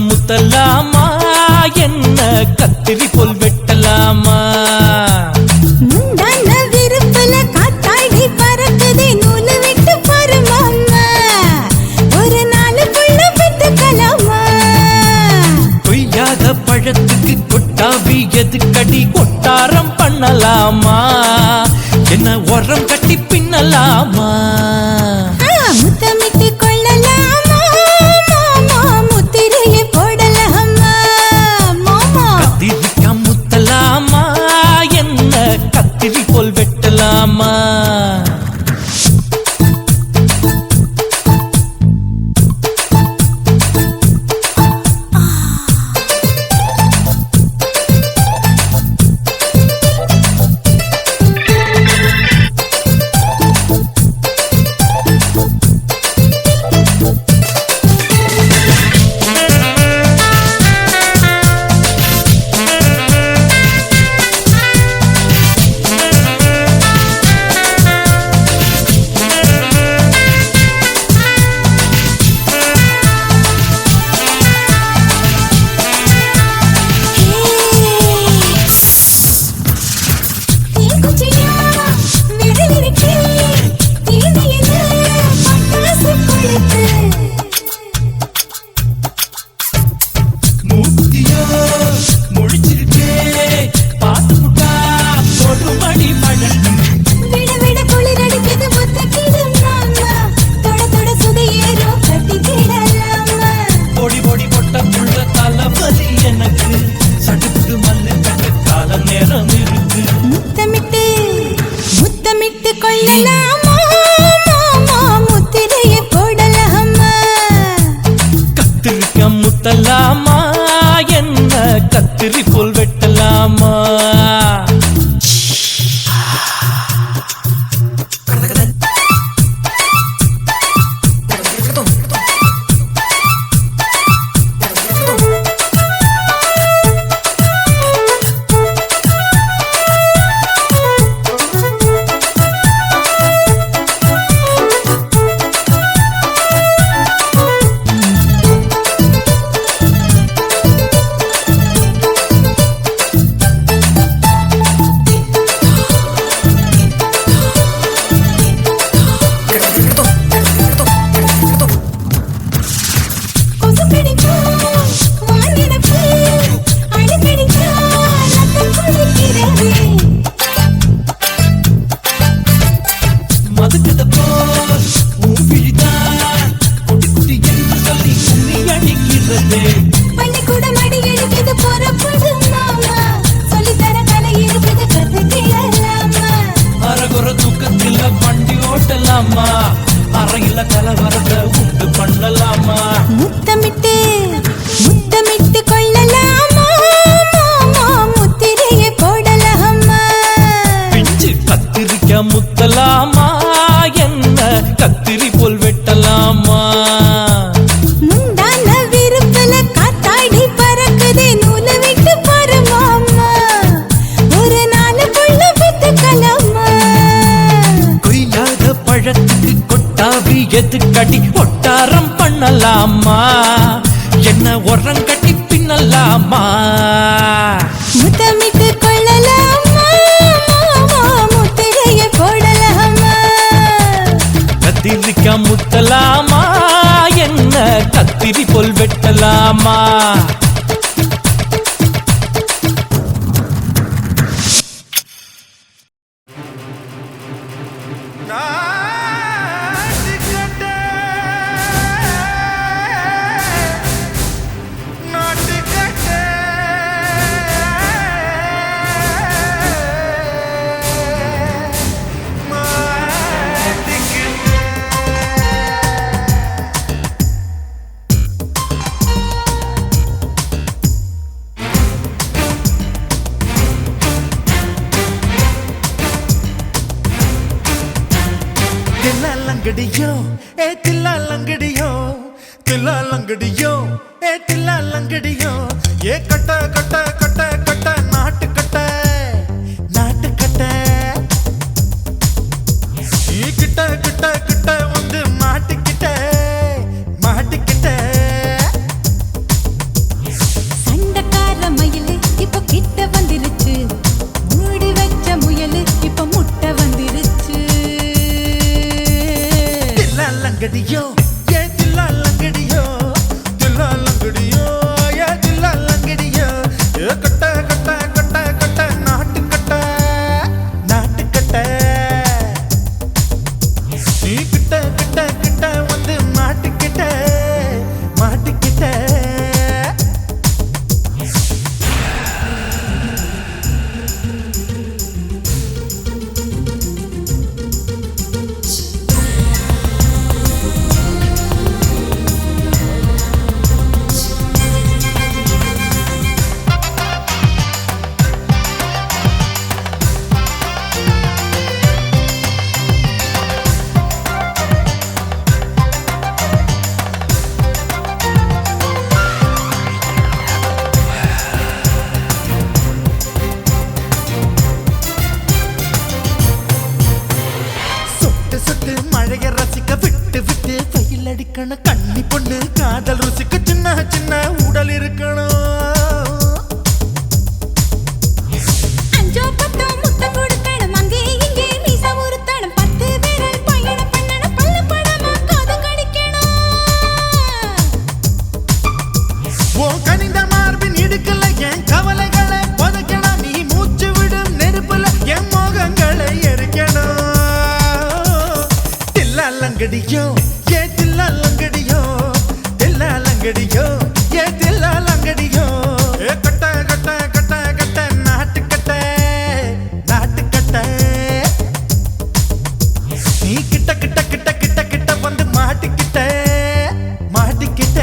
முத்தலாமா என்ன கத்திரி போல் வெட்டலாமா முந்தான விருப்பல காத்தாடி பறக்குதே நூலு விட்டு பருமாமா ஒரு நாளுக்குள்ள விட்டுக்கலாமா கொய்யாத பழத்துக்கு கொட்டாவி எதுக்கடி கொட்டாரம் பண்ணலாமா என்ன உரம் கட்டி பின்னலாமா முத்தமிட்டு கொள்ளலாமா மாமா முத்திரைய போடலாமா மாமா கத்திரிக்கா முத்தலாமா என்ன கத்திரி போல் வெட்டலாமா கொள்ளலாமா மாமா முத்திரைய போடலாமா கத்திரிக்கா முத்தலாமா என்ன கத்திரி போல் வெட்டலாமா அறையில கலவரத்தை உண்டு பண்ணலாமா முத்தமிட்டு முத்தமிட்டு கொள்ளலாமா மாமா முத்திரைய போடலாமா பிஞ்சு கத்திரிக்கா முத்தலாமா என்ன கத்திரி போல் வெட்டலாமா முந்தான விருப்பல காத்தாடி பறக்குதே நூலு விட்டு பருமாமா ஒரு நாளுக்குள்ள விட்டுக்கலாமா கொய்யாத பழத்துக்கு கொட்டாவி எதுக்கடி ஒட்டாரம் பண்ணலாமா என்ன உரம் கட்டி பின்னலாமா முத்தமிட்டு கொள்ளலாமா மாமா முத்திரைய போடலாமா கத்திரிக்கா முத்தலாமா என்ன கத்திரி போல் வெட்டலாமா தில்லாலங்கடியோ ஏ தில்லாலங்கடியோ தில்லாலங்கடியோ ஏ தில்லாலங்கடியோ ஏ கட்ட கட்ட கட்ட கட்ட நாட்டு கட்ட நாட்டு கட்ட நீ கிட்ட கிட்ட கிட்ட வந்து மாட்டிக்கிட்ட மாட்டிக்கிட்ட சண்டக்கார மயிலு இப்ப கிட்ட வந்துருச்சு மூடி வச்ச முயலு இப்ப முட்டை வந்துருச்சு தில்லாலங்கடியோ ஏ தில்லாலங்கடியோ தில்லாலங்கடியோ ஏ தில்லாலங்கடியோ ஏ கட்ட கட்ட கட்ட கட்ட நாட்டு கட்ட நாட்டு கட்ட நீ கிட்ட கிட்ட கிட்ட வந்து மாட்டிக்கிட்ட மாட்டிக்கிட்ட சுட்டு மழைய ரசிக்க விட்டு விட்டு வெயில் அடிக்கணும் கண்ணி பொண்ணு காதல் ருசிக்க சின்ன சின்ன உடல் இருக்கணும் அஞ்சோ பத்தோ முத்த கொடுக்கணும் அங்கே இங்கே மீச உருத்தணும் 10 விரல் பயணம் பண்ணணும் பல்ல படமா காது கடிக்கணும் ஓ கனிந்த மார்பின் இடுக்கல என் கவலைகளை புதைக்கணும் நீ மூச்சு விடும் நெருப்புல என் மோகங்களை எரிக்கணும் தில்லாலங்கடியோ ஏ தில்லாலங்கடியோ தில்லாலங்கடியோ ஏ தில்லாலங்கடியோ ஏ கட்ட கட்ட கட்ட கட்ட நாட்டு கட்ட நாட்டு கட்ட நீ கிட்ட கிட்ட கிட்ட கிட்ட கிட்ட வந்து மாட்டிக்கிட்ட மாட்டிக்கிட்ட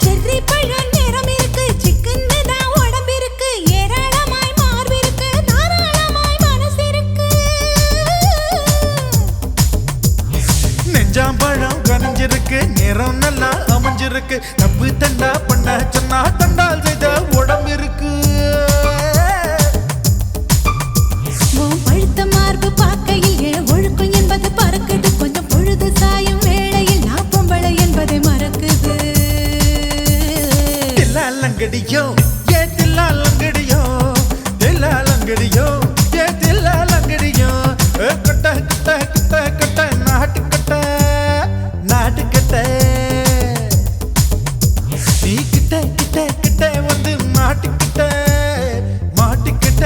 செர்ரி பழம் நிறம் இருக்கு சிக்கன்னு தான் உடம்பு இருக்கு ஏராளமாய் மார்பு இருக்கு தாராளமாய் மனசு இருக்கு நெஞ்சாம்பழம் கனிஞ்சிருக்கு நிறம் நல்லா அமைஞ்சிருக்கு தப்பு தண்டா பண்ண சொன்னா தண்டால் செய்த உடம்பு இருக்கு உன் பழுத்த மார்பு பார்க்கையில் என் ஒழுக்கம் என்பது பறக்குது கொஞ்சம் பொழுது சாயும் வேளையில் நான் பொம்பளை என்பதை மறக்குது தில்லாலங்கடியோ ஏ தில்லாலங்கடியோ தில்லாலங்கடியோ ஏ தில்லாலங்கடியோ ஏ கட்ட கட்ட கட்ட கட்ட நாட்டு கட்ட நாட்டு கட்ட நீ கிட்ட கிட்ட கிட்ட வந்து மாட்டிக்கிட்ட மாட்டிக்கிட்ட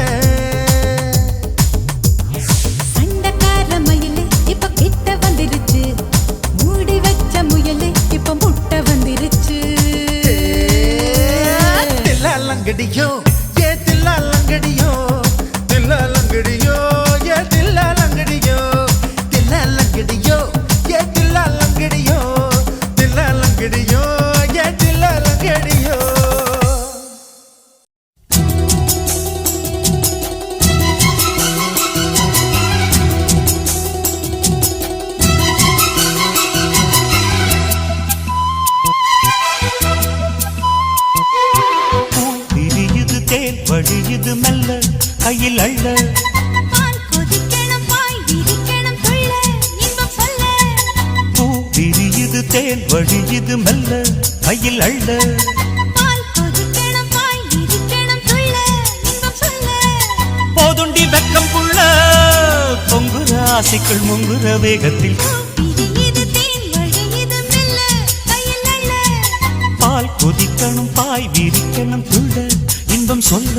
சண்டக்கார மயிலு இப்ப கிட்ட வந்துருச்சு மூடி வச்ச முயலு இப்ப முட்டை வந்துருச்சு தில்லாலங்கடியோ ஏ தில்லாலங்கடியோ தில்லாலங்கடியோ ஏ தில்லாலங்கடியோ தில்லாலங்கடியோ ஏ தில்லாலங்கடியோ தில்லாலங்கடியோ ஏ தில்லாலங்கடியோ பிரியுது தேன் வழியுது மெல்ல கையில் அள்ள பால் கொதிக்கணும் பாய் விரிக்கணும் துள்ள இன்பம் சொல்ல பூ பிரியுது தேன் வழியுது மெல்ல கையில் அள்ள பால் கொதிக்கணும் பாய் விரிக்கணும் துள்ள இன்பம் சொல்ல போதுண்டி வெக்கம் புள்ள பொங்குற ஆசைக்குள் முங்குற வேகத்தில் பிரியுது தேன் வழியுது மெல்ல கையில் அள்ள பால் பால் கொதிக்கணும் பாய் விரிக்கணும் துள்ள இன்பம் சொல்ல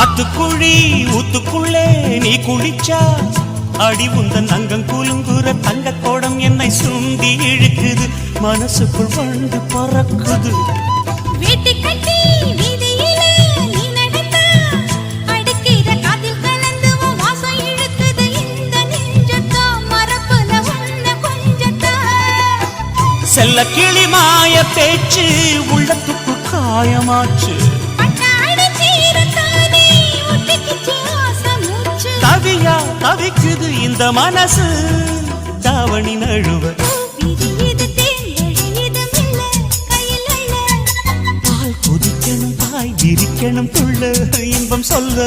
ஆத்துக்குழி ஊத்துக்குள்ளே நீ குளிச்சா அடி உந்தன் அங்கம் குலுங்குற தங்க கோடம் என்னை சுண்டி இழுக்குது மனசுக்குள் வந்து பறக்குது வேட்டி கட்டி வீதியிலே நீ நடந்தா அடிக்கிற காதில் கலந்து உன் வாசம் இழுக்குது இந்த நெஞ்சத்தா மரப்புல ஒன்ன கொஞ்சத்தா செல்ல கிளி மாய பேச்சு உள்ளத்துக்குள் காயமாச்சு தவியா தவிக்குது இந்த மனசு தாவணி நழுவ பால் கொதிக்கணும் பாய் விரிக்கணும் துள்ள இன்பம் சொல்ல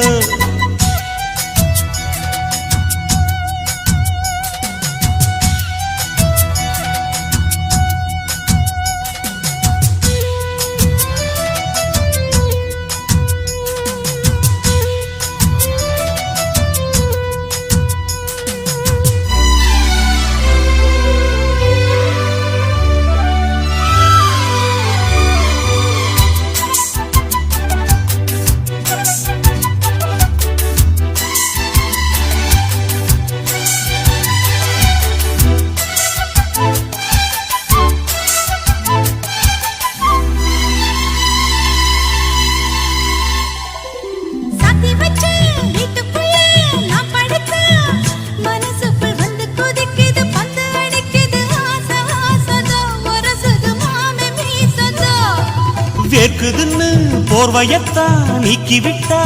வேர்க்குதுன்னு போர்வையத்தான் நீக்கி விட்டா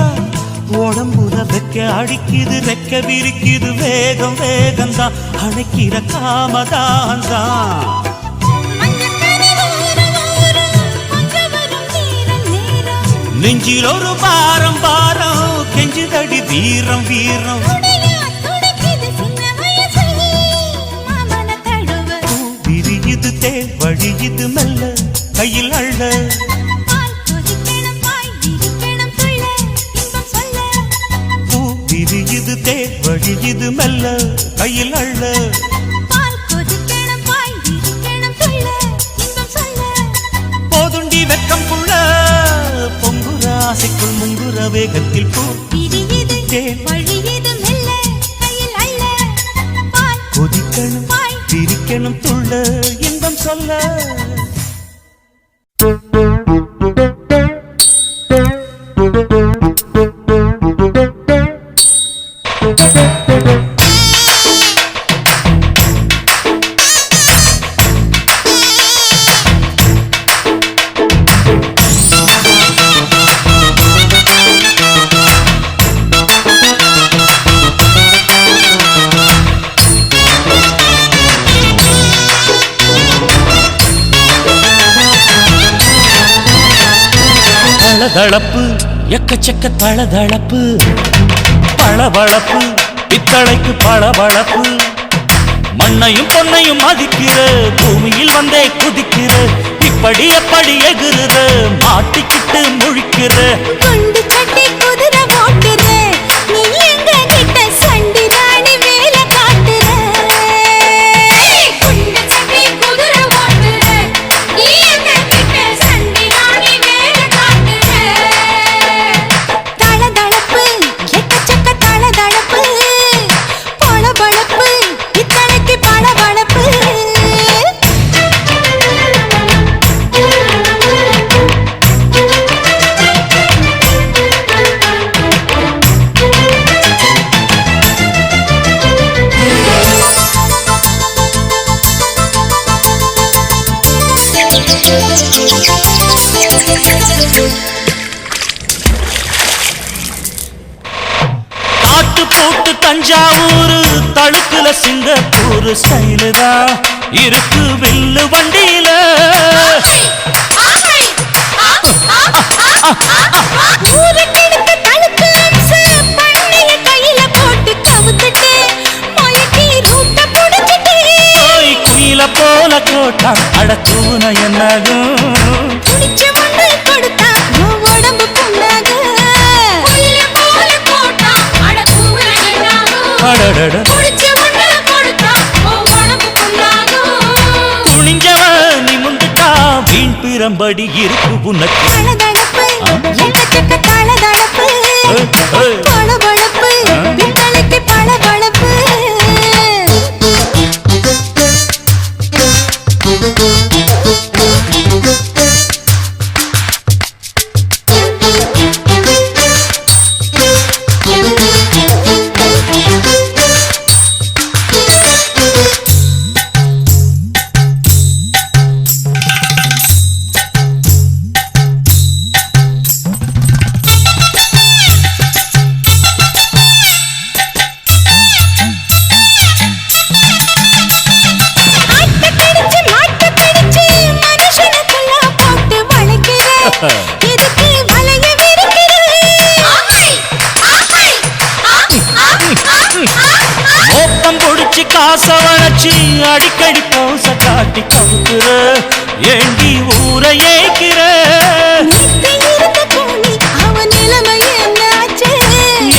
உடம்புல வெக்க அடிக்குது ரெக்க விரிக்குது வேகம் வேகம்தான் அணைக்கிற காமதான் தான் நெஞ்சில் ஒரு பாரம் பாரம் கெஞ்சுதடி வீரம் வீரம் விரியுது தேர் வழியுது மெல்ல கையில் அள்ள விரியுது தேர் வழியுது மெல்ல கையில் அள்ள போதுண்டி வெக்கம் புள்ள பொங்குற ஆசைக்குள் முங்குற வேகத்தில் போ கொதிக்கணும் விரிக்கணும் துள்ள இன்பம் சொல்ல தளப்பு எக்கச்சக்க தளதளப்பு பளபளப்பு பித்தளைக்கு பளபளப்பு மண்ணையும் பொன்னையும் மதிக்கிற பூமியில் வந்தே குதிக்கிற இப்படி எப்படி எகுறுற மாட்டிக்கிட்டு முழிக்கிற குண்டு சட்டி குதிரை ஓட்டுற நீ எங்க கிட்ட சண்டி ராணி வேலை காட்டுற குண்டு சட்டி குதிரை ஓட்டுற நீ எங்க கிட்ட சண்டி ராணி வேலை காட்டுற தளதளப்பு எக்கச்சக்க தளதளப்பு பளபளப்பு இத்தனைக்கு பளபளப்பு பூட்டு தஞ்சாவூர் தழுக்குல சிங்கப்பூர் ஸ்டைலு தான் இருக்கு வில்லு வண்டியில. குயில போல கோட்டா அட தூண என்னாகும் துணிஞ்சவன் நீ முந்துட்டா வீண் பிரம்படி இருக்கு உனக்கு. மோப்பம் புடிச்சு காச வளைச்சு அடிக்கடி பௌச காட்டி கவுக்குற ஏண்டி ஊரை ஏக்கிற.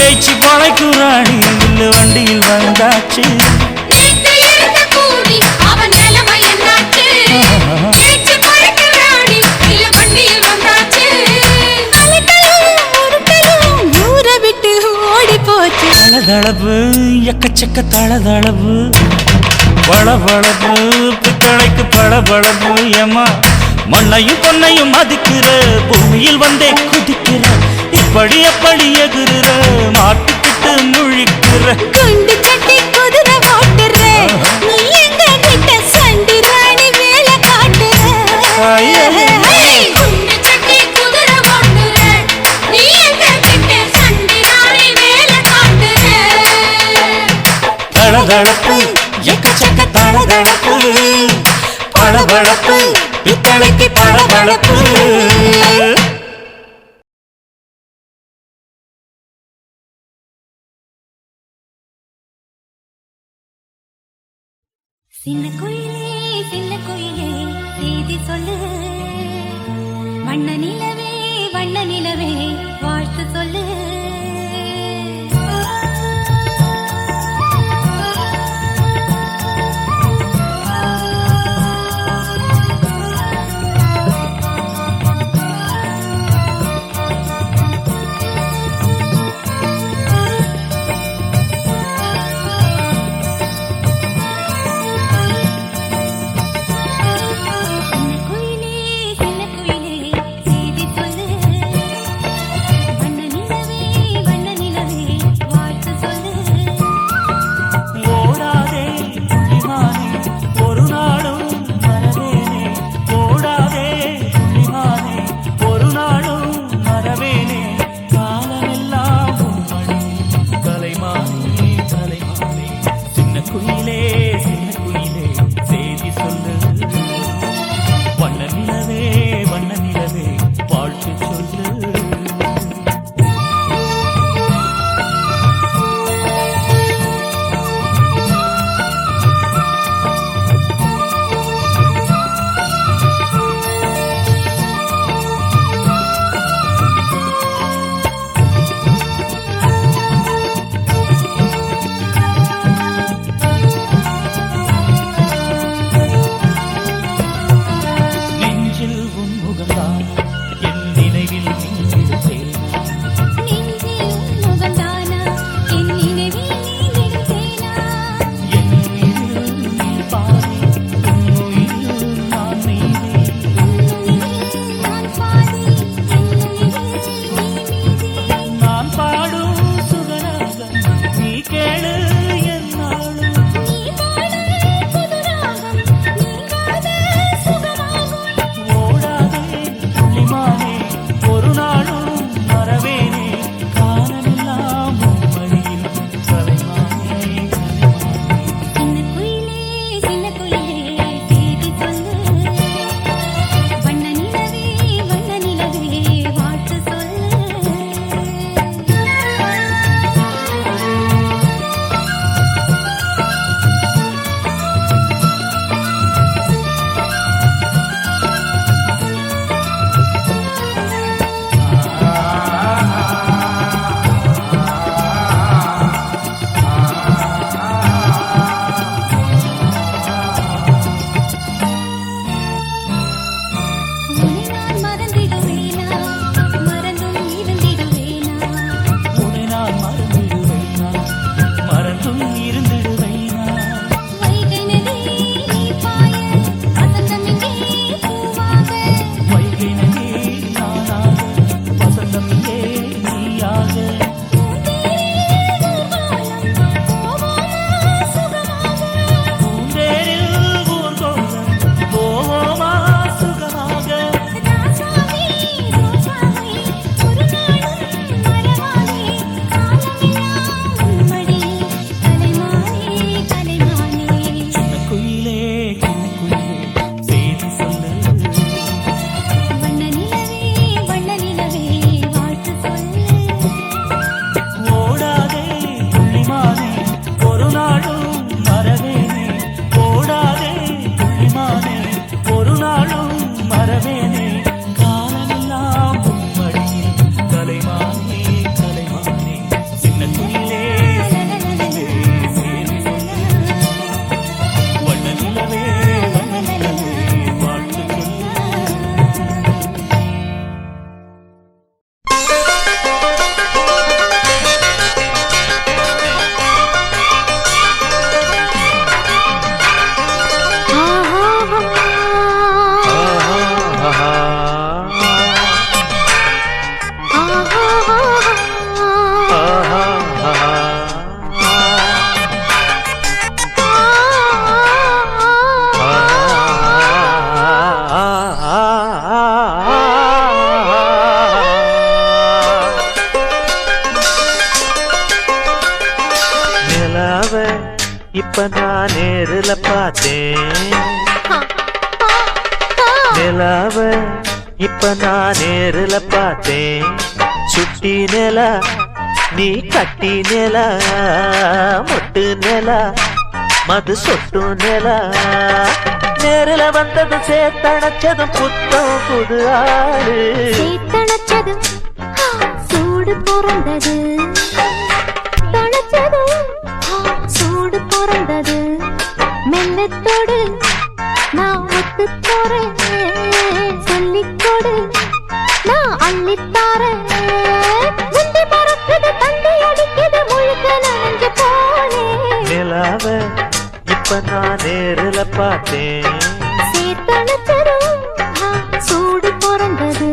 ஏச்சி பழைக்குறாடி இல்ல வண்டியில் வந்தாச்சு. தளதளவு எக்கச்சக்க தளதளவு வளவளவு பித்தளைக்கு பளபளவு ஏமா மண்ணையும் பொன்னையும் மதிக்கிற பூமியில் வந்தே குதிக்கிற இப்படி எப்படி எகுற மாட்டுக்கிட்டு முழிக்கிற. குண்டு சட்டி குதிரை ஓட்டுற நீ எங்க கிட்ட சண்டி ராணி வேலை காட்டுற. தளதளப்பு எக்கச்சக்க தளதளப்பு பளபளப்பு பித்தளைக்கு பளபளப்பு. சின்ன குயிலே செய்தி சொல்லு வண்ண நிலவே வாழ்த்து சொல்லு. சின்ன குயிலே செய்தி சொல்லு வண்ண நிலவே இப்ப நான் நேருல பார்த்தேன் நிலாவ இப்ப நான் நேருல பார்த்தேன் சுட்டி நிலா நீ கட்டி நிலா மொட்டு நிலா மது சொட்டு நிலா நேருல வந்தது சேர்த்தணைச்சதும் புத்தம் புது ஆளு சேத்தணைச்சதும் சூடு பிறந்தது தணைச்சதும் சூடு பிறந்தது மெல்லத்தோடு நான் ஒத்து போறேன் சொல்லிக்கொடு நான் அள்ளித்தாரேன் முந்தி பறக்குது தந்தி அடிக்குது முழுக்க நனைஞ்சு போனேன் நிலாவ இப்ப நான் நேருல பார்த்தேன் சேத்தணைச்சதும் சூடு பிறந்தது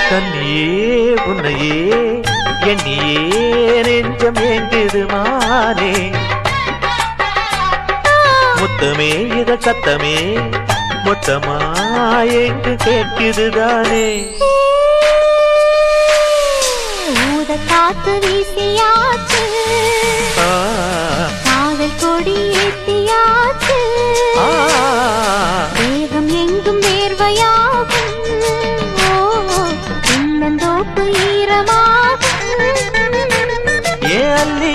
தன்னியே உன்னையே எண்ணியே நெஞ்சம் ஏங்குது மானே முத்தமே இத சத்தமே மொத்தமா எங்கு கேட்குதுதானே ஊத காத்து வீசியாச்சு காதல் கொடி ஏத்தியாச்சு தேகம் எங்கும் வேர்வையாகும் இன்னந்தோப்பு ஈரமாகும் ஏ அள்ளி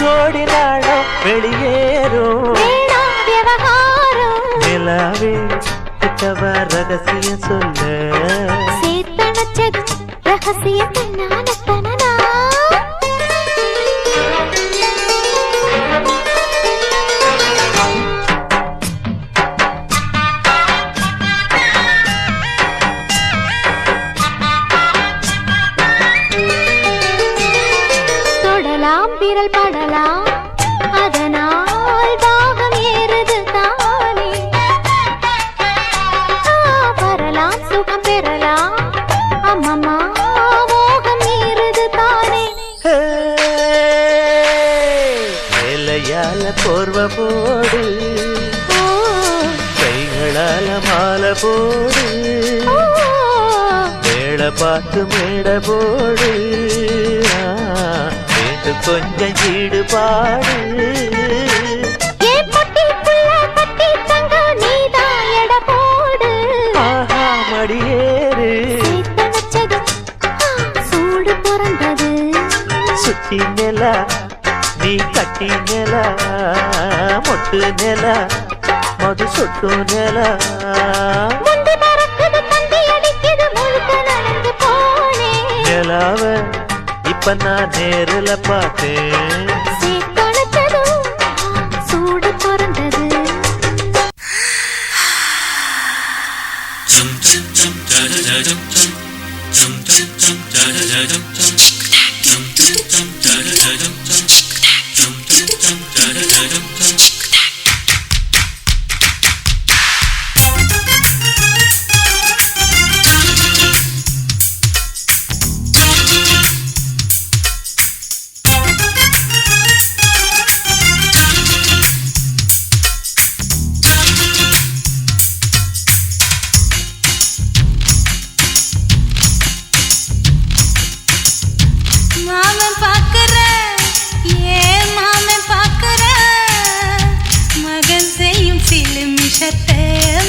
கோடி நாடம் வெளியேறும் வேணா விவகாரம் நிலாவே கிட்டவ ரகசியம் சொல்ல சேத்தணைச்சது ரகசிய தன்னான தனனா தொடலாம் விரல் படலாம் அதனால் தாகம் ஏறுது தானே வரலாம் சுகம் பெறலாம் அம்மம்மா மோகம் ஏறுது தானே வேலையால போர்வ போடு ஓ, கைகளால மாலை போடு ஓ, வேளை பார்த்து மேட போடு வேண்டு கொஞ்சம் ஈடுபாடு ஏன் பொட்டிக்குள்ள கட்டி தங்க நீதான் எடை போடு ஆஹா மடியேறு சேத்தணைச்சது சூடு பிறந்தது சுத்தி நிலா நீ கட்டி நிலா மொட்டு நிலா மது சொட்டு நிலா முந்தி பறக்குது தந்தி அடிக்குது முழுக்க நனைஞ்சு போனேன் நிலாவ இப்ப நான் நேருல பார்த்தேன் சேத்தணைச்சதும் சூடு பிறந்தது மாமன் பாக்குற ஏன் மாமன் பாக்குற மகன் செய்யும் சில மிஷத்தை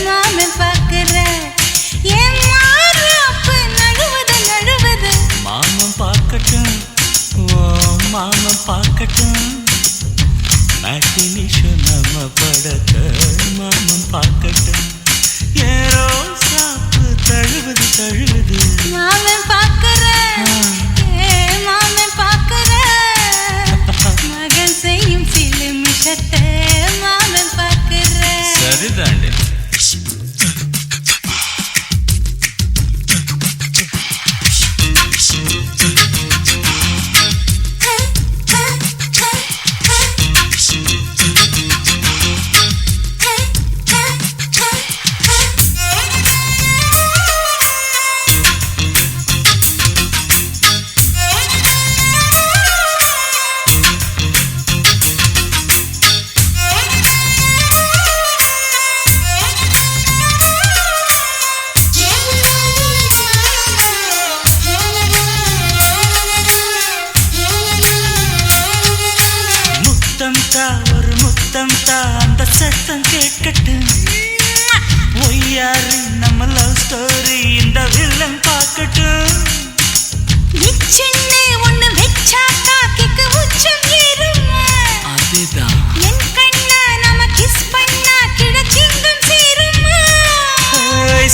மாமன் பாக்குற ஏன் மாறாப்பு நழுவது மாமன் பார்க்கட்டும் ஓ மாமன் பார்க்கட்டும் மேட்டினிஷோ நம்ம படத்தை மாமன் பார்க்கட்டும் ஏரோ சாப்பு தழுவுது மாமன் பாக்குற ஏன் மாமன் பாக்குற மகன் செய்யும் சில மிஷத்தை மாமன் பாக்குற சரிதாண்டி ஒரு முத்தம் தான் அந்த சத்தம் கேட்கட்டும் ஒய்யாரி நம்ம லவ் ஸ்டோரி இந்த வில்லன் பார்க்கட்டும் இச்சின்னு ஒண்ணு வெச்சா காக்கிக்கு உச்சம் ஏறுமா அதுதான் என் கண்ணா நாம கிஸ் பண்ணா கிழச்சிங்கம் சேருமா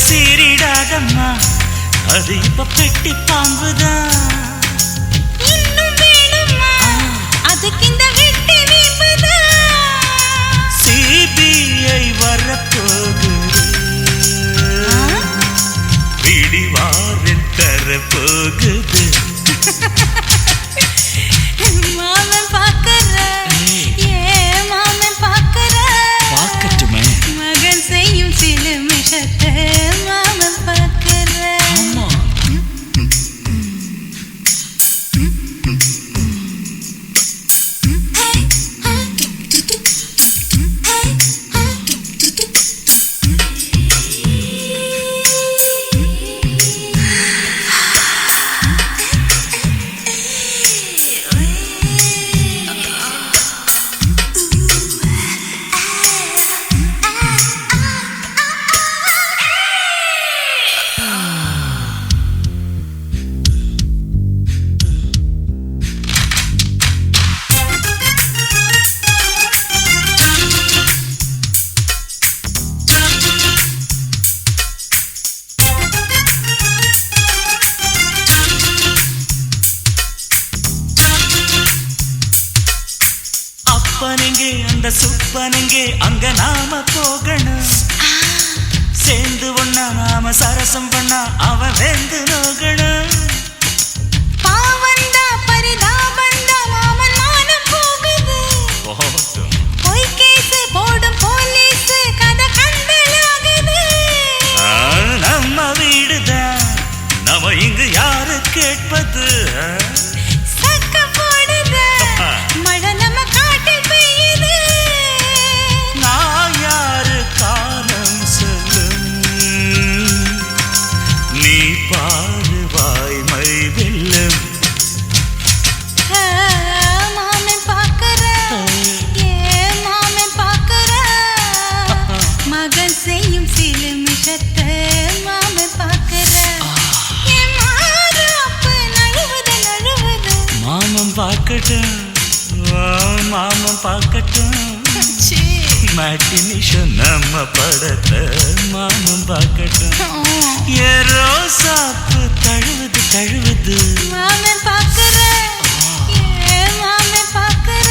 சீரிடாதம்மா அது இப்ப பெட்டி பாம்புதான் இன்னும் வேணுமா அதுக்கு இந்த வெட்டி வீம்புதான் சிபிஐ வரப்போகுது பிடிவாரில் தரப்போகுது மாமன் பாக்கற மாமன் பாக்கற பார்க்கட்டுமே மகன் செய்யும் சில மிஷத்தை மாமன் பாக்கற ஆமா அப்பனெங்கே அந்த சுப்பனெங்கே அங்க நாம போகணும் சேர்ந்து ஒண்ணா நாம சரசம் பண்ணா அவன் வெந்து நோகணும் பாவந்தா பரிதாபந்தா மாமன் மானம் போகுது பொய் கேஸ் போடும் போலீஸ் கதை கண்டலாகுது நம்ம வீடுதான் நம்ம இங்கு யாரு கேட்பது சக்க போடுது மழை நம்ம காட்டில் பெய்யுது நான் யாரு காலம் சொல்லும் நீ பாரு வாய்மை வெல்லும் மாமன் பாக்கற மாமன் பாக்கற மகன் செய்யும் சில மிஷத்தை மாமன் பாக்கற என் மாறாப்பு நழுவுது நழுவுது மாமன் பார்க்கட்டும் மாமன் பார்க்கட்டும் மேட்டினிஷன் நம்ம படத்தை மாமன் பார்க்கட்டும் ரோசாப்பு தழுவுது தழுவுது மாமன் பாக்கற மாமன் பாக்கற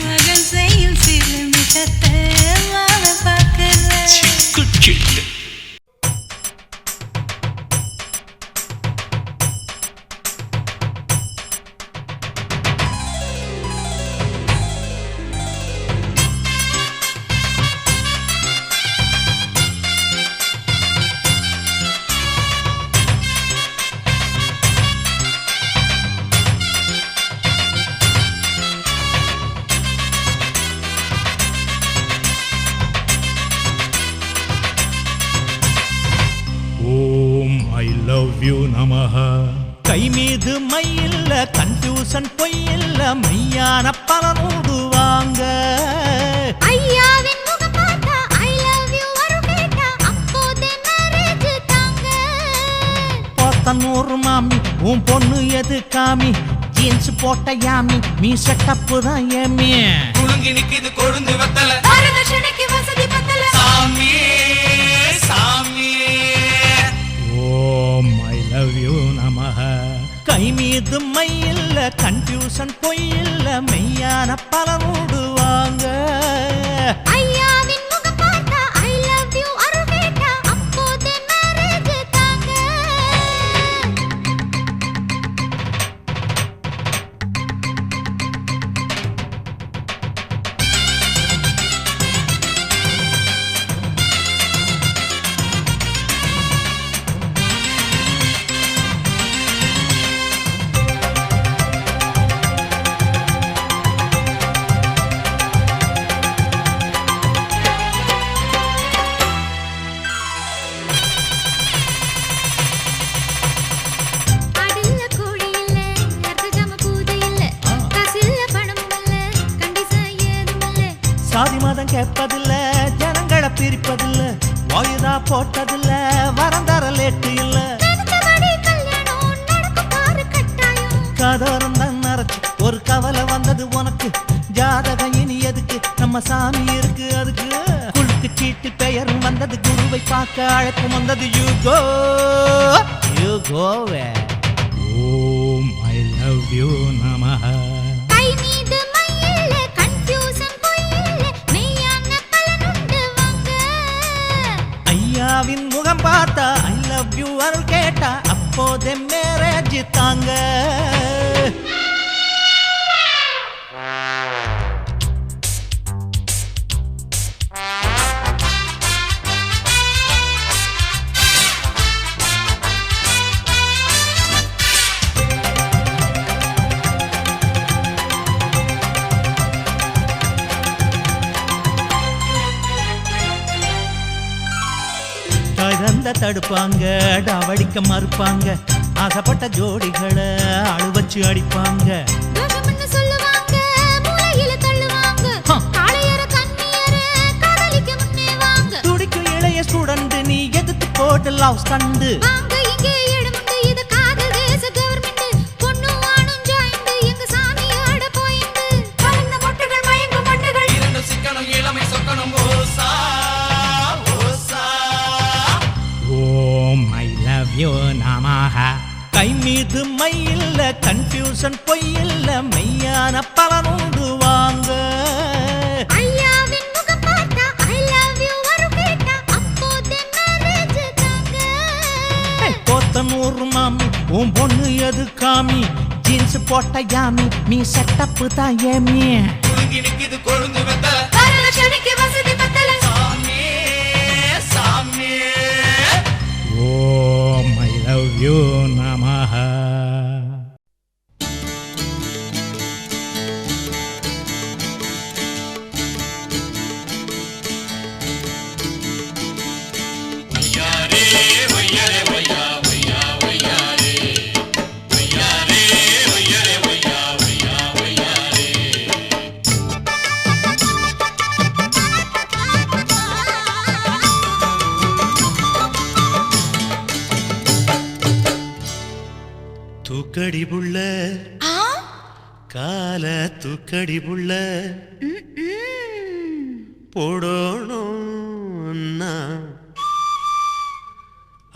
மகன் செய்யும் சில மிஷத்தை மாமன் பாக்கற குச்சிட்டு லவ் யூ நமஹ கை மீது மையில்ல கன்ஃபியூஷன் பொய்யில்ல மெய்யான பலனூடுவாங்க ஐயாவின் முகம் பார்த்தா ஐ லவ் யூ வரு கேட்டா அப்போதே மேரேஜ் தாங்க போத்தனூர் மாமி உன் பொண்ணு எது காமி ஜீன்ஸ் போட்ட யாமி மீ செட்டப்பு தான் ஏமி குலுங்கி நிக்குது கொழுந்து வெத்தல வரதட்சணைக்கு வசதி பத்தல சாமியே சாமியே ஓம் ஐ லவ் யூ நமஹ கை மீது மையில்ல கன்ஃபியூஷன் பொய்யில்ல மெய்யான பலனூடுவாங்க ஐயாவின் முகம் பார்த்தா ஐ லவ் யூ வரு கேட்டா அப்போதே மேரேஜ் தாங்க ஜாதி மதம் கேட்பதில்ல, ஜனங்களை பிரிப்பதில்ல, வாயுதா போட்டதில்ல, வரந்தர லேட்டு இல்ல. நினைச்சபடி கல்யாணம் நடக்கும் பாரு கட்டாயம். கதோரம் தான் நரைச்சு ஒரு கவலை வந்தது உனக்கு, ஜாதகம் இனி எதுக்கு, நம்ம சாமி இருக்கு அதுக்கு. குலுக்கு சீட்டு பெயரும் வந்தது, குருவை பார்க்க அழைப்பு வந்தது. யூ கோவே. ஓம் ஐ லவ் யூ நமஹ. கை மீது மையில்ல, கன்ஃபியூஷன் பொய்யில்ல, மெய்யான பலனுண்டு வாங்க. ஐயாவின் முகம் பார்த்தா ஐ லவ் யூ அருள் கேட்டா அப்போதே மேரேஜ் தாங்க. தடுப்பாங்க, டாவடிக்க மறுப்பாங்க, ஆசைப்பட்ட ஜோடிகளை அழு வச்சு அடிப்பாங்க. தோஷம்னு சொல்லுவாங்க, மூலையில தள்ளுவாங்க, காளையர கண்ணியர காதலிக்க முன்னே வாங்க. துடிக்கும் இளைய ஸ்டூடண்ட் நீ எதிர்த்து போட்டு லவ் ஸ்டண்ட். வாங்க இங்கே இடமுண்டு, இது காதல் தேச கவர்மெண்ட். பொண்ணு வாணும் ஜாயிண்ட், எங்க சாமியோட போயிண்டு. கலந்த மொட்டுகள் மயங்கும் மொட்டுகள், இரண்டு சிக்கனம் இளமை சொக்கணும் ஓசா ஓசா. ஓம் ஐ லவ் யூ நமஹ. கை மீது மையில்ல, கன்ஃபியூஷன் பொய்யில்ல, மெய்யான பலனுண்டு வாங்க. ஐயாவின் முகம் பார்த்தா ஐ லவ் யூ வரும் கேட்டா அப்போதே மேரேஜ் தாங்க. போத்தனூர் மாமி உன் பொண்ணு எது காமி, ஜீன்ஸ் போட்ட யாமி, நீ செட்டப்பு தான் ஏமி. குலுங்கி நிக்குது கொழுந்து வெத்தல, வரலட்சுமிக்கு வசதி பத்தல. சாமி சாமி. ஓம் ஐ லவ் யூ நமஹ. ஒய்யாரே ஒய்யாரே ஒய்யா ஒய்யா ஒய்யாரே. ஒய்யாரே ஒய்யாரே ஒய்யா ஒய்யா ஒய்யாரே. தூக்கடி புள்ள, கால தூக்கடி புள்ள, போடணும்னா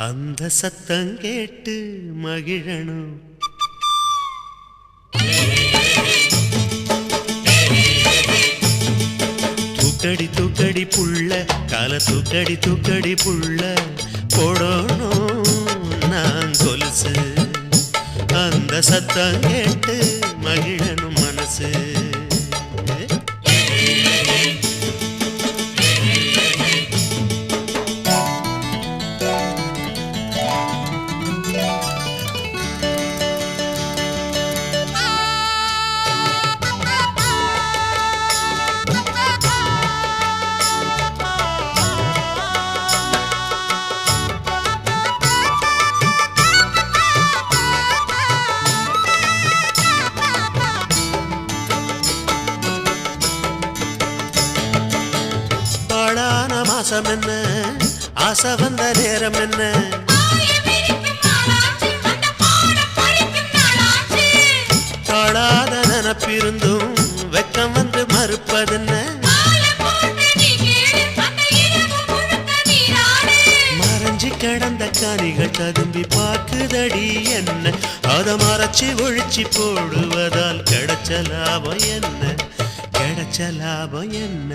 அந்த சத்தம் கேட்டு மகிழணும். தூக்கடி தூக்கடி புள்ள, கால தூக்கடி தூக்கடி புள்ள, போடணும் நான் கொலுசு, அந்த சத்தம் கேட்டு மகிழனும் மனசு. மாசம் என்ன, ஆசை வந்த நேரம் என்ன, தாழாத நினப்பிருந்தும் வெக்கம் வந்து மறுப்பதென்ன, மறைஞ்சி கிடந்த காணிகள் ததும்பி பார்க்குதடி என்ன, அத மறைச்சி ஒழிச்சு போடுவதால் கிடைச்ச லாபம் என்ன, கிடைச்ச லாபம் என்ன.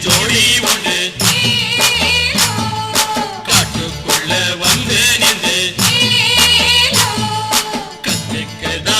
ஜோடி ஒன்று காட்டுக்குள்ள வந்து நின்று கத்துக்கதா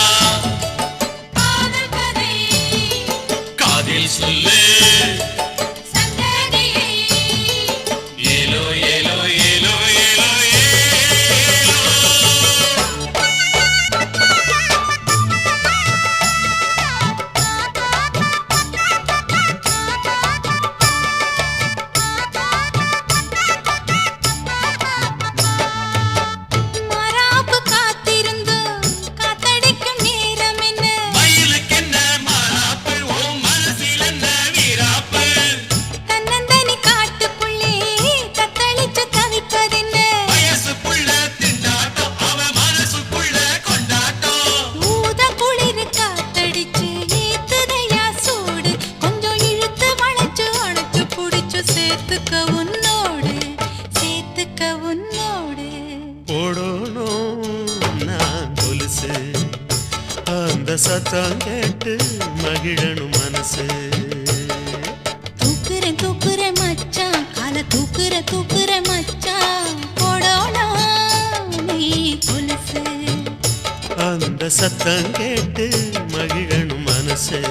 கொலுசு அந்த சத்தம் கேட்டு மகிழணும் மனசு தூக்குறேன் தூக்குறேன் மச்சான் கால தூக்குறேன் மச்சான் போடோனா நீ கொலுசு அந்த சத்தம் கேட்டு மகிழணும் மனசு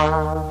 ஆ